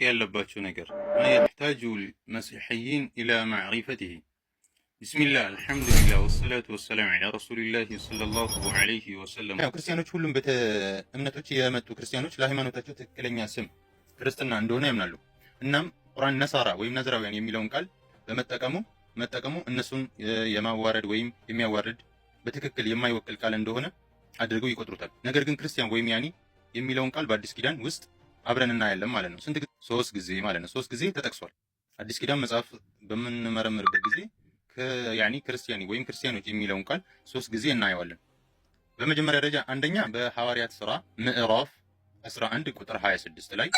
ያለባቸው ነገር ما يحتاج المسيحيين إلى معرفته بسم الله الحمد لله والصلاة والسلام على رسول الله صلى الله عليه وسلم ክርስቲያኖች ሁሉም እምነቶች የመጡ ክርስቲያኖች ለሃይማኖታቸው ትክክለኛ ስም ክርስትና እንደሆነ ያምናሉ። እናም ቁርአን ነሳራ ወይም ናዝራውያን የሚለውን ቃል መጠቀሙ እነሱን የማዋረድ ወይም የሚያዋርድ በትክክል የማይወክል ቃል እንደሆነ አድርገው ይቆጥሩታል። ነገር ግን ክርስቲያን ወይም ያኒ የሚለውን ቃል በአዲስ ኪዳን ውስጥ አብረን እናያለን ማለት ነው። ስንት ጊዜ? 3 ጊዜ ማለት ነው። 3 ጊዜ ተጠቅሷል። አዲስ ኪዳን መጽሐፍ በምንመረምርበት ጊዜ ያኒ ክርስቲያኒ ወይም ክርስቲያኖች የሚለውን ቃል 3 ጊዜ እናየዋለን። በመጀመሪያ ደረጃ አንደኛ በሐዋርያት ሥራ ምዕራፍ 11 ቁጥር 26 ላይ፣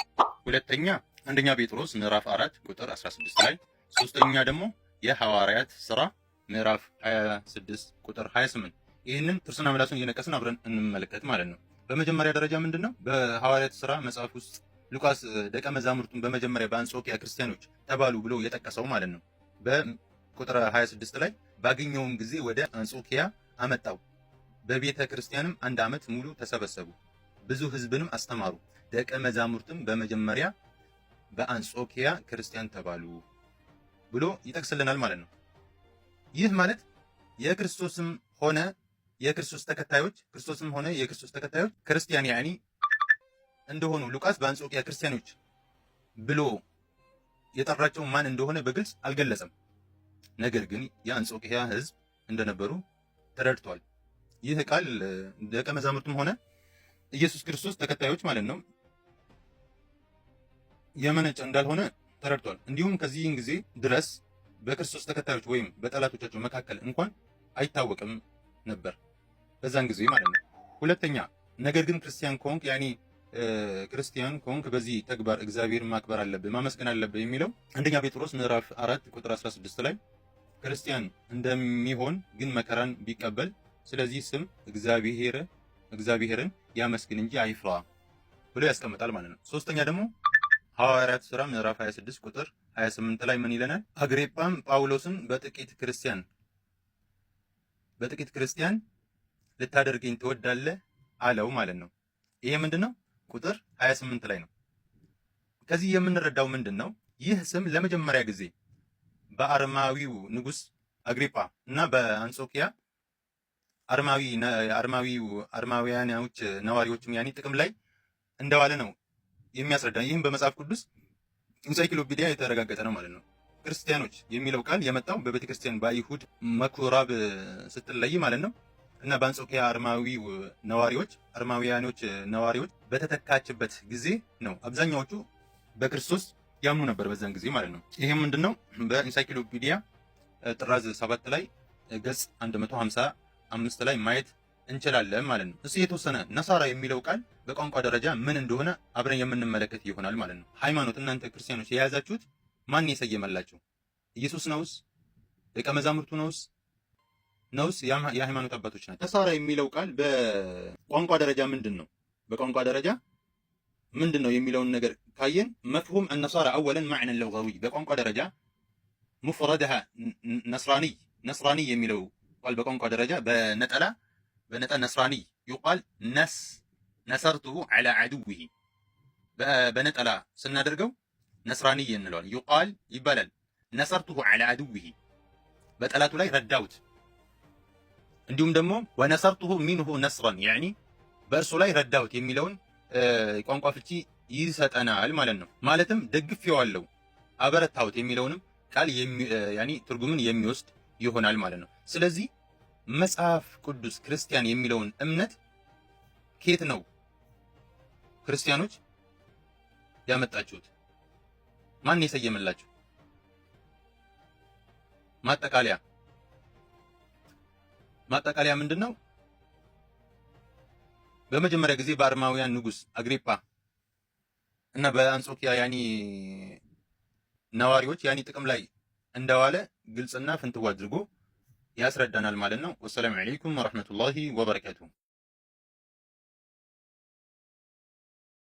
ሁለተኛ አንደኛ ጴጥሮስ ምዕራፍ 4 ቁጥር 16 ላይ፣ ሶስተኛ ደግሞ የሐዋርያት ሥራ ምዕራፍ 26 ቁጥር 28። ይህንን ጥርስና ምላሱን እየነቀስን አብረን እንመለከት ማለት ነው። በመጀመሪያ ደረጃ ምንድነው በሐዋርያት ሥራ መጽሐፍ ውስጥ ሉቃስ ደቀ መዛሙርቱን በመጀመሪያ በአንጾኪያ ክርስቲያኖች ተባሉ ብሎ የጠቀሰው ማለት ነው። በቁጥር 26 ላይ ባገኘውም ጊዜ ወደ አንጾኪያ አመጣው፣ በቤተ ክርስቲያንም 1 ዓመት ሙሉ ተሰበሰቡ፣ ብዙ ሕዝብንም አስተማሩ፣ ደቀ መዛሙርትም በመጀመሪያ በአንጾኪያ ክርስቲያን ተባሉ ብሎ ይጠቅስልናል ማለት ነው። ይህ ማለት የክርስቶስም ሆነ የክርስቶስ ተከታዮች ክርስቲያን ያኒ እንደሆኑ ሉቃስ በአንጾኪያ ክርስቲያኖች ብሎ የጠራቸው ማን እንደሆነ በግልጽ አልገለጸም። ነገር ግን የአንጾኪያ ሕዝብ እንደነበሩ ተረድቷል። ይህ ቃል ደቀ መዛሙርቱም ሆነ ኢየሱስ ክርስቶስ ተከታዮች ማለት ነው የመነጨ እንዳልሆነ ተረድቷል። እንዲሁም ከዚህን ጊዜ ድረስ በክርስቶስ ተከታዮች ወይም በጠላቶቻቸው መካከል እንኳን አይታወቅም ነበር በዛን ጊዜ ማለት ነው። ሁለተኛ ነገር ግን ክርስቲያን ከሆንክ በዚህ ተግባር እግዚአብሔርን ማክበር አለብህ፣ ማመስገን አለብህ የሚለው አንደኛ ጴጥሮስ ምዕራፍ 4 ቁጥር 16 ላይ ክርስቲያን እንደሚሆን ግን መከራን ቢቀበል ስለዚህ ስም እግዚአብሔርን ያመስግን እንጂ አይፍራ ብሎ ያስቀምጣል ማለት ነው። ሶስተኛ ደግሞ ሐዋርያት ሥራ ምዕራፍ 26 ቁጥር 28 ላይ ምን ይለናል? አግሪጳም ጳውሎስን በጥቂት ክርስቲያን ልታደርገኝ ትወዳለህ አለው ማለት ነው። ይሄ ምንድነው? ቁጥር 28 ላይ ነው። ከዚህ የምንረዳው ምንድነው? ይህ ስም ለመጀመሪያ ጊዜ በአርማዊው ንጉስ አግሪጳ እና በአንጾኪያ አርማውያኖች ነዋሪዎችም ያኒ ጥቅም ላይ እንደዋለ ነው የሚያስረዳ። ይህም በመጽሐፍ ቅዱስ ኢንሳይክሎፒዲያ የተረጋገጠ ነው ማለት ነው። ክርስቲያኖች የሚለው ቃል የመጣው በቤተ ክርስቲያን በአይሁድ መኩራብ ስትለይ ማለት ነው እና በአንጾኪያ አርማውያኖች ነዋሪዎች በተተካችበት ጊዜ ነው። አብዛኛዎቹ በክርስቶስ ያምኑ ነበር በዛን ጊዜ ማለት ነው። ይሄም ምንድነው በኢንሳይክሎፒዲያ ጥራዝ 7 ላይ ገጽ 155 ላይ ማየት እንችላለን ማለት ነው። እሱ የተወሰነ ነሳራ የሚለው ቃል በቋንቋ ደረጃ ምን እንደሆነ አብረን የምንመለከት ይሆናል ማለት ነው። ሃይማኖት እናንተ ክርስቲያኖች የያዛችሁት ማን የሰየመላችሁ? ኢየሱስ ነውስ? ደቀ መዛሙርቱ ነውስ? የሃይማኖት አባቶች ናቸው? ነሳራ የሚለው ቃል በቋንቋ ደረጃ ምንድነው? በቋንቋ ደረጃ ምንድነው የሚለውን ነገር ካየን መፍሁም النصارى اولا معنى لغوي በቋንቋ ደረጃ مفردها نصراني የሚለው ቃል በቋንቋ ደረጃ በነጠላ ነስራኒ ይቃል ነሰርቱሁ على عدوه በነጠላ ስናደርገው ነስራኒ እንለዋለን። ይባላል ነሰርቱሁ على عدوه በጠላቱ ላይ ረዳውት። እንዲሁም ደግሞ ወነሰርቱሁ ሚንሁ ነስራን ያኒ በእርሱ ላይ ረዳውት የሚለውን ቋንቋ ፍቺ ይሰጠናል ማለት ነው። ማለትም ደግፌዋለሁ፣ አበረታውት የሚለውንም ቃል ያኒ ትርጉምን የሚወስድ ይሆናል ማለት ነው። ስለዚህ መጽሐፍ ቅዱስ ክርስቲያን የሚለውን እምነት ከየት ነው ክርስቲያኖች ያመጣችሁት? ማን የሰየመላችሁ? ማጠቃለያ ምንድነው? በመጀመሪያ ጊዜ በአርማውያን ንጉስ አግሪጳ እና በአንጾኪያ ያኒ ነዋሪዎች ያኒ ጥቅም ላይ እንደዋለ ግልጽና ፍንትው አድርጎ ያስረዳናል ማለት ነው። ወሰላሙ አለይኩም ወራህመቱላሂ ወበረካቱሁ።